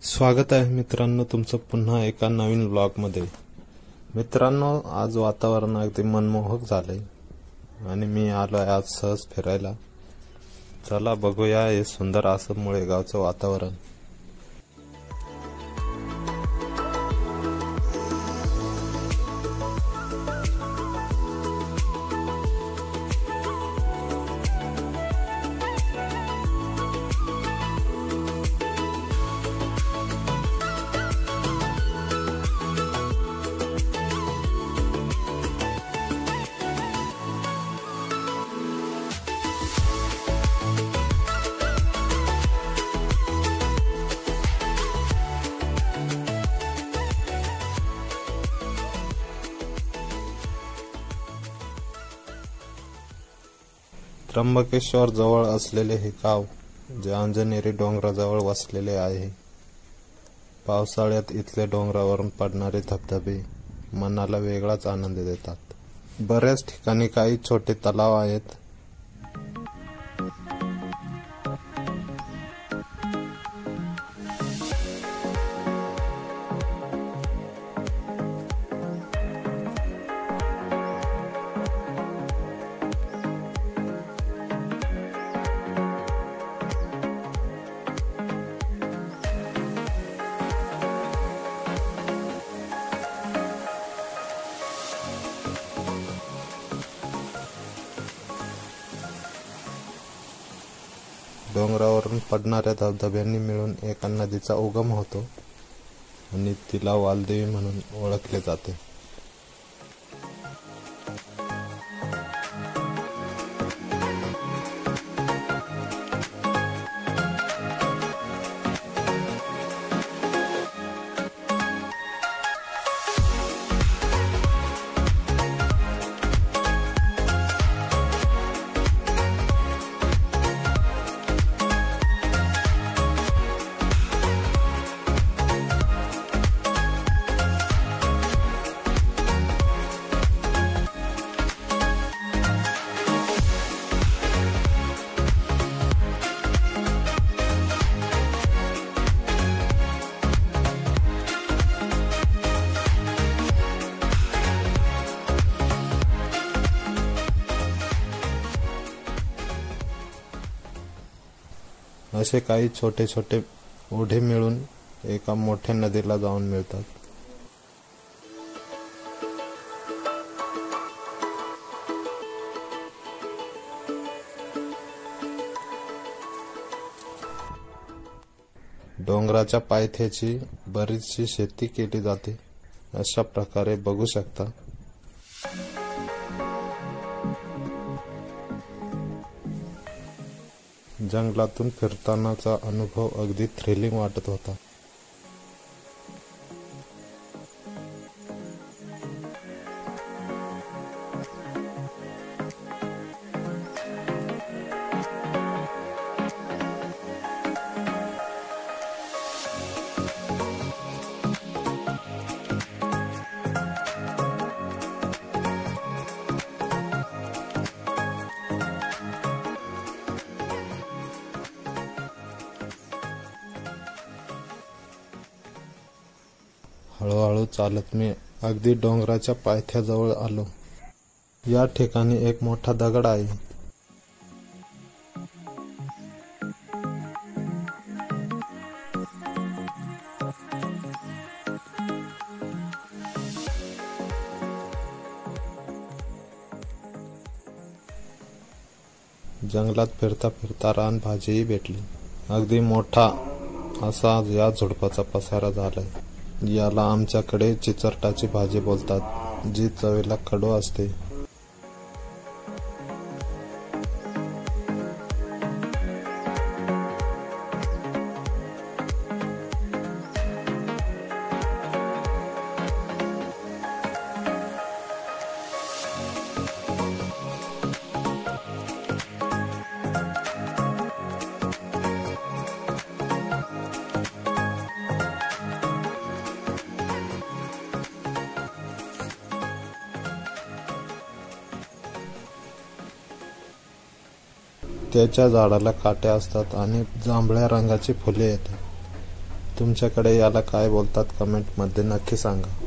स्वागत आहे मित्रांनो तुमचं पुन्हा एका नवीन व्लॉगमध्ये। मित्रांनो, आज वातावरण अगदी मनमोहक झालंय आणि मी आलोय आज सहज फिरायला। चला बघूया हे सुंदर असं मुळेगावचं वातावरण। त्र्यंबकेश्वर जवळ असलेले हे गाव जे अंजनेरी डोंगराजवळ वसलेले आहे। पावसाळ्यात इथले डोंगरावरून पडणारे धबधबे मनाला वेगळाच आनंद देतात। बऱ्याच ठिकाणी काही छोटे तलाव आहेत। डोंगरावरून पडणाऱ्या धबधब्यांनी मिळून एका नदीचा उगम होतो आणि तिला वालदेवी म्हणून ओळखले जाते। असे काही छोटे छोटे ओढे मिळून एका मोठ्या नदीला जाऊन मिळतात। डोंगराच्या पायथ्याची बरीचशी शेती केली जाते। अशा प्रकारे बघू शकता जंगलातून फिरतानाचा अनुभव अगदी थ्रिलिंग वाटत होता। हळूहळू चालत मी अगदी डोंगराच्या पायथ्याजवळ आलो। या ठिकाणी एक मोठा दगड आहे। जंगलात फिरता फिरता रानभाजीही भेटली। अगदी मोठा असा या झुडपाचा पसारा झालाय। याला आमच्याकडे चिचरटाची भाजी बोलतात, जी चवीला कडू असते। त्याच्या झाडाला काटे असतात आणि जांभळ्या रंगाची फुले येतात। तुमच्याकडे याला काय बोलतात कमेंट मध्ये नक्की सांगा।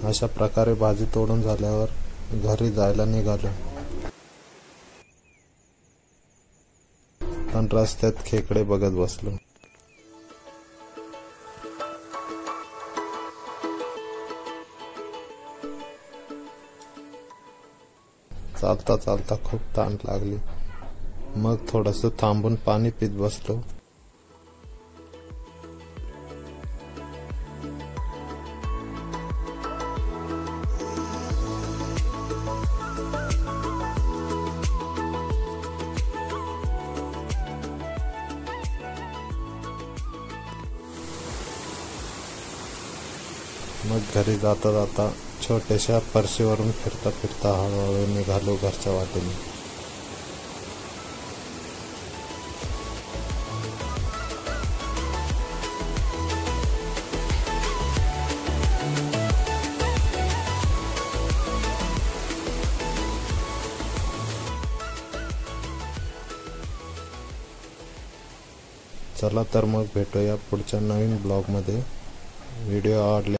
अशा प्रकारे भाजी तोडून झाल्यावर घरी जायला निघालो, पण रस्त्यात खेकडे बघत बसलो। चालता चालता खूप तहान लागली, मग थोडंसं थांबून पाणी पीत बसलो। मग घरी जाता जाता छोट्याशा परशीवरून फिरता फिरता हळूहळू निघालो घरच्या वाटेने। चला तर मग भेटूया पुढच्या नवीन ब्लॉग मध्ये। व्हिडिओ आवडले